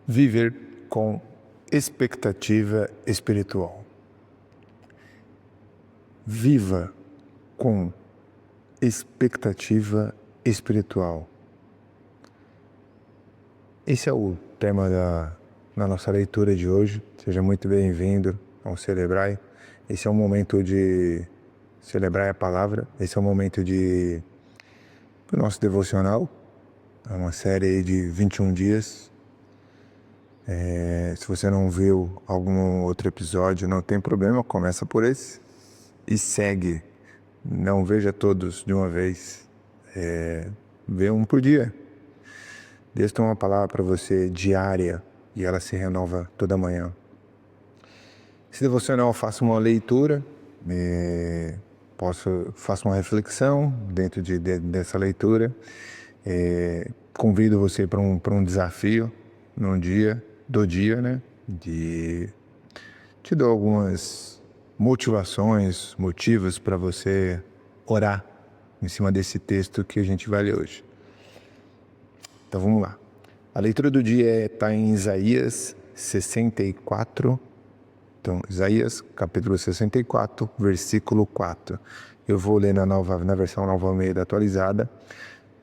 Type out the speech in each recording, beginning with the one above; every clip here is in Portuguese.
Viver com expectativa espiritual. Viva com expectativa espiritual. Esse é o tema da nossa leitura de hoje. Seja muito bem-vindo ao Celebrai. Esse é um momento de celebrar a palavra. Esse é um momento do nosso devocional. É uma série de 21 dias. Se você não viu algum outro episódio, não tem problema, começa por esse e segue. Não veja todos de uma vez, vê um por dia. Deus tem uma palavra para você diária e ela se renova toda manhã. Esse devocional eu faço uma leitura, faço uma reflexão dentro dessa leitura. Convido você para um desafio num dia, né? Te dou algumas motivos para você orar em cima desse texto que a gente vai ler hoje. Então vamos lá. A leitura do dia está em Isaías 64. Então, Isaías, capítulo 64, versículo 4. Eu vou ler na versão Nova Almeida atualizada.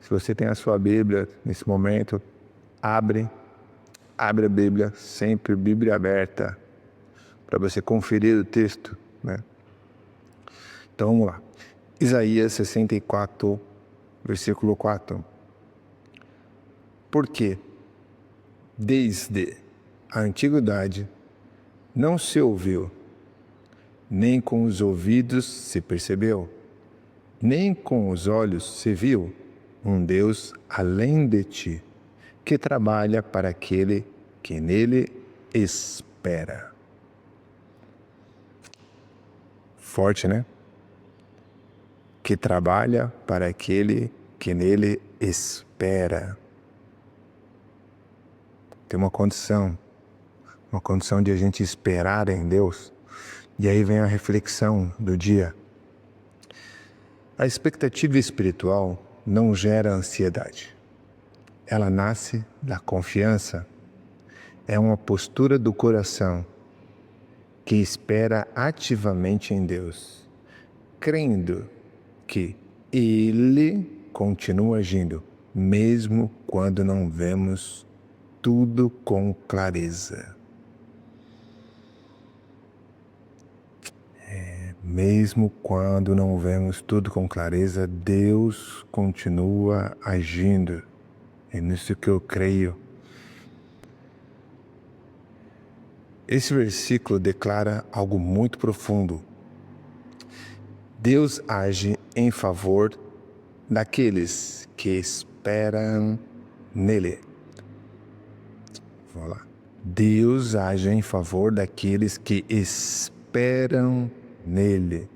Se você tem a sua Bíblia nesse momento, abre a Bíblia, sempre Bíblia aberta, para você conferir o texto, né? Então vamos lá. Isaías 64, versículo 4. Porque desde a antiguidade não se ouviu, nem com os ouvidos se percebeu, nem com os olhos se viu um Deus além de ti, que trabalha para aquele que nele espera. Forte, né? Que trabalha para aquele que nele espera. Tem uma condição de a gente esperar em Deus. E aí vem a reflexão do dia. A expectativa espiritual não gera ansiedade. Ela nasce da confiança. É uma postura do coração que espera ativamente em Deus, crendo que Ele continua agindo, mesmo quando não vemos tudo com clareza. Mesmo quando não vemos tudo com clareza, Deus continua agindo. É nisso que eu creio. Esse versículo declara algo muito profundo. Deus age em favor daqueles que esperam nele. Vamos lá. Deus age em favor daqueles que esperam nele.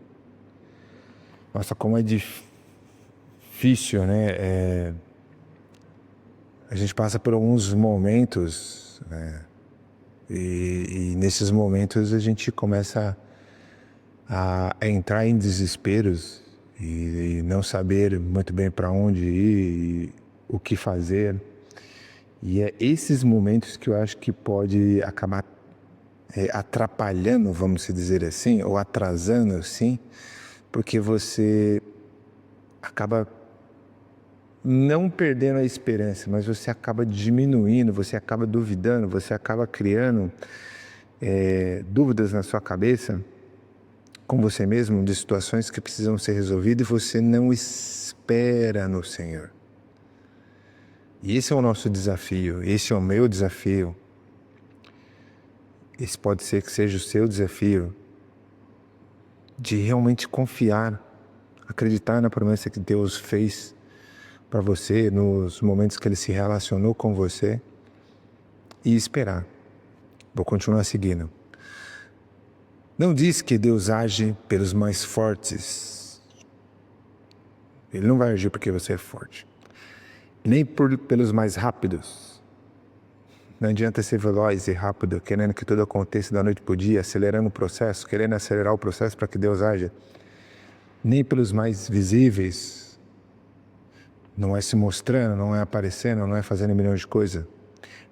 Nossa, como é difícil, né? A gente passa por alguns momentos, né? E nesses momentos a gente começa a entrar em desesperos e não saber muito bem para onde ir e o que fazer. E é esses momentos que eu acho que pode acabar atrapalhando, vamos dizer assim, ou atrasando assim, porque você acaba não perdendo a esperança, mas você acaba diminuindo, você acaba duvidando, você acaba criando dúvidas na sua cabeça com você mesmo, de situações que precisam ser resolvidas e você não espera no Senhor. E esse é o nosso desafio, esse é o meu desafio. Esse pode ser que seja o seu desafio, de realmente confiar, acreditar na promessa que Deus fez para você, nos momentos que Ele se relacionou com você, e esperar. Vou continuar seguindo. Não diz que Deus age pelos mais fortes. Ele não vai agir porque você é forte. Nem pelos mais rápidos. Não adianta ser veloz e rápido, querendo que tudo aconteça da noite para o dia, acelerando o processo, querendo acelerar o processo para que Deus haja. Nem pelos mais visíveis. Não é se mostrando, não é aparecendo, não é fazendo milhões de coisas.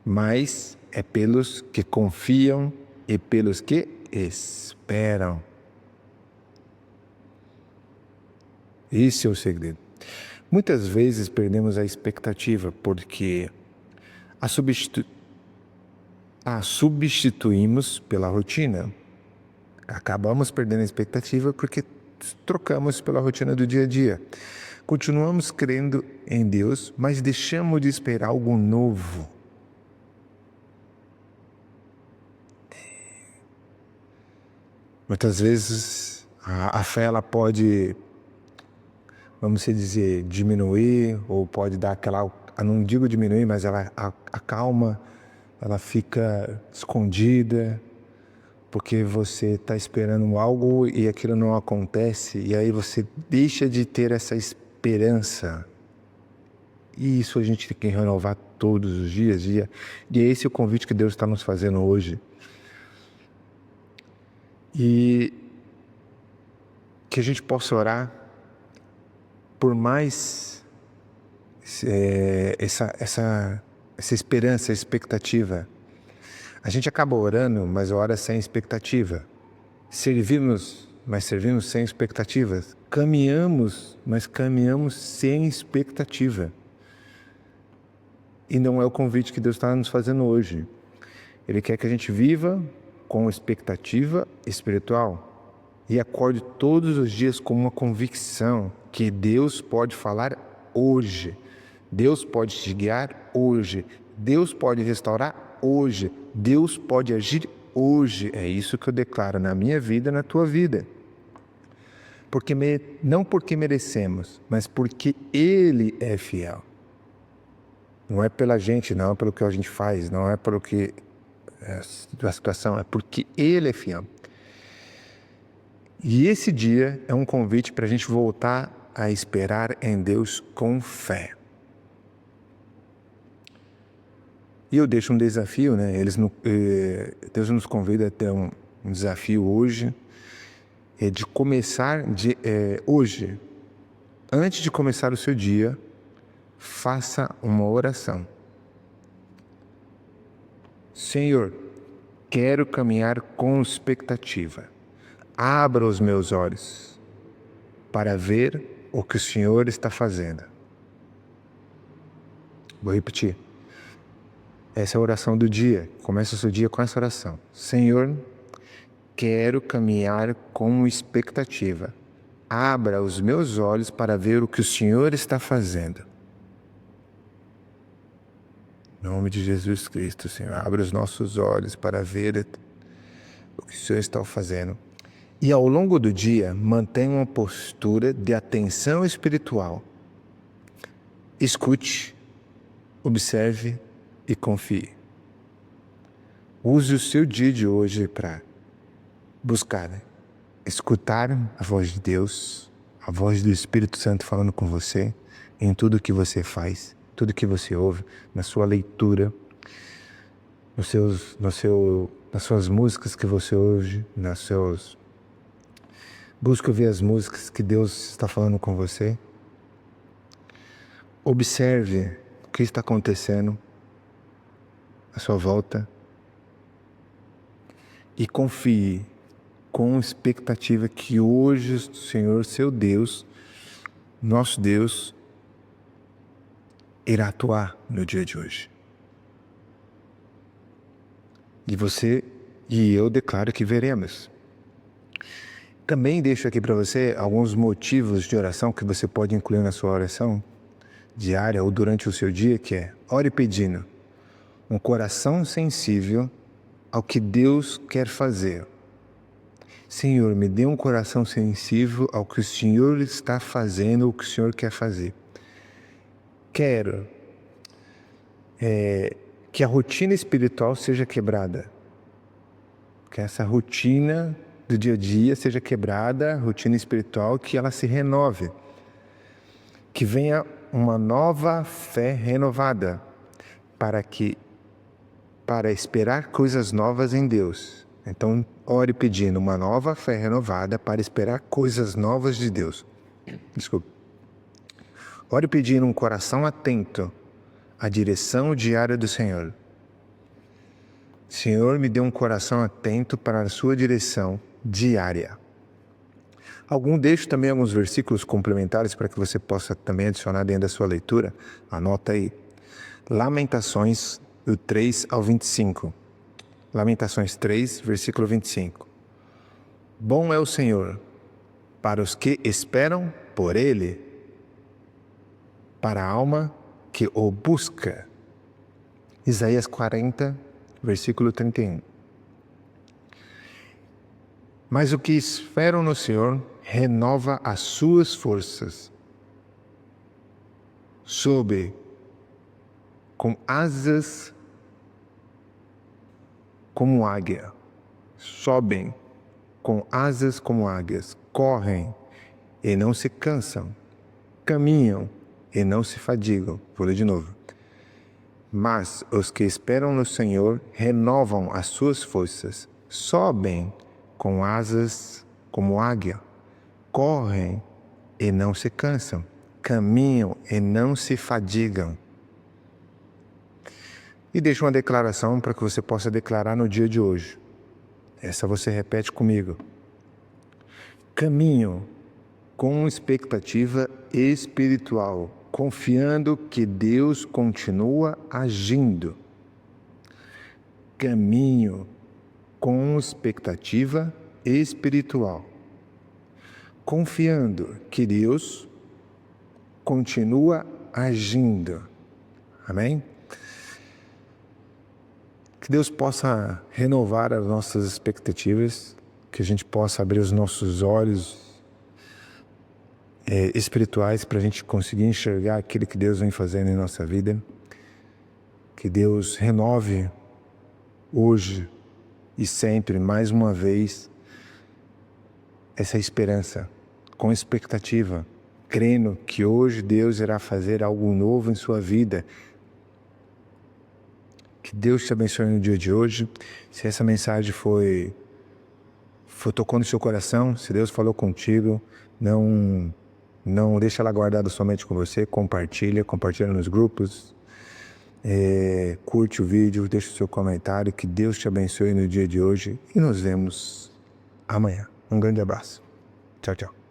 mas é pelos que confiam e pelos que esperam. Esse é o segredo. Muitas vezes perdemos a expectativa porque a substituímos pela rotina. Acabamos perdendo a expectativa porque trocamos pela rotina do dia a dia. Continuamos crendo em Deus, mas deixamos de esperar algo novo. Muitas vezes a fé ela pode, vamos dizer, diminuir, ou pode dar aquela, não digo diminuir, mas ela acalma, ela fica escondida, porque você está esperando algo e aquilo não acontece, e aí você deixa de ter essa esperança. E isso a gente tem que renovar todos os dias, e é esse o convite que Deus está nos fazendo hoje. E que a gente possa orar por mais essa esperança, essa expectativa. A gente acaba orando, mas ora sem expectativa. Servimos, mas servimos sem expectativas. Caminhamos, mas caminhamos sem expectativa. E não é o convite que Deus está nos fazendo hoje. Ele quer que a gente viva com expectativa espiritual e acorde todos os dias com uma convicção que Deus pode falar hoje. Deus pode te guiar hoje. Deus pode restaurar hoje. Deus pode agir hoje. É isso que eu declaro na minha vida, na tua vida. Não porque merecemos, mas porque Ele é fiel. Não é pela gente, não é pelo que a gente faz, não é pelo que a situação, é porque Ele é fiel. E esse dia é um convite para a gente voltar a esperar em Deus com fé. E eu deixo um desafio, né? Deus nos convida a ter um desafio hoje, de começar hoje, antes de começar o seu dia, faça uma oração. Senhor, quero caminhar com expectativa. Abra os meus olhos para ver o que o Senhor está fazendo. Vou repetir. Essa é a oração do dia. Começa o seu dia com essa oração. Senhor, quero caminhar com expectativa. Abra os meus olhos para ver o que o Senhor está fazendo. Em nome de Jesus Cristo, Senhor, abra os nossos olhos para ver o que o Senhor está fazendo. E ao longo do dia, mantenha uma postura de atenção espiritual. Escute, observe e confie. Use o seu dia de hoje para buscar, escutar a voz de Deus, a voz do Espírito Santo falando com você, em tudo que você faz, tudo que você ouve, na sua leitura, nas suas músicas que você ouve, busque ouvir as músicas que Deus está falando com você. Observe o que está acontecendo à sua volta e confie com expectativa que hoje o Senhor, seu Deus, nosso Deus, irá atuar no dia de hoje. E você e eu declaro que veremos. Também deixo aqui para você alguns motivos de oração que você pode incluir na sua oração diária ou durante o seu dia, que é: ore pedindo um coração sensível ao que Deus quer fazer. Senhor, me dê um coração sensível ao que o Senhor está fazendo, o que o Senhor quer fazer. Quero que a rotina espiritual seja quebrada. Que essa rotina do dia a dia seja quebrada, rotina espiritual, que ela se renove. Que venha uma nova fé renovada para esperar coisas novas em Deus. Então, ore pedindo uma nova fé renovada para esperar coisas novas de Deus. Desculpe. Ore pedindo um coração atento à direção diária do Senhor. Senhor, me dê um coração atento para a sua direção diária. Deixo também alguns versículos complementares para que você possa também adicionar dentro da sua leitura. Anota aí. Lamentações, do 3 ao 25. Lamentações 3, versículo 25. Bom é o Senhor para os que esperam por Ele, para a alma que o busca. Isaías 40, versículo 31. Mas o que esperam no Senhor renova as suas forças. Sobe com asas como águia. Sobem com asas como águias. Correm e não se cansam. Caminham e não se fadigam. Vou ler de novo. Mas os que esperam no Senhor renovam as suas forças. Sobem com asas como águia. Correm e não se cansam. Caminham e não se fadigam. E deixo uma declaração para que você possa declarar no dia de hoje. Essa você repete comigo. Caminho com expectativa espiritual, confiando que Deus continua agindo. Caminho com expectativa espiritual, confiando que Deus continua agindo. Amém? Que Deus possa renovar as nossas expectativas, que a gente possa abrir os nossos olhos espirituais para a gente conseguir enxergar aquilo que Deus vem fazendo em nossa vida. Que Deus renove hoje e sempre, mais uma vez, essa esperança, com expectativa, crendo que hoje Deus irá fazer algo novo em sua vida. Que Deus te abençoe no dia de hoje. Se essa mensagem tocou no seu coração, se Deus falou contigo, não deixa ela guardada somente com você, compartilha nos grupos, curte o vídeo, deixa o seu comentário. Que Deus te abençoe no dia de hoje e nos vemos amanhã. Um grande abraço. Tchau, tchau.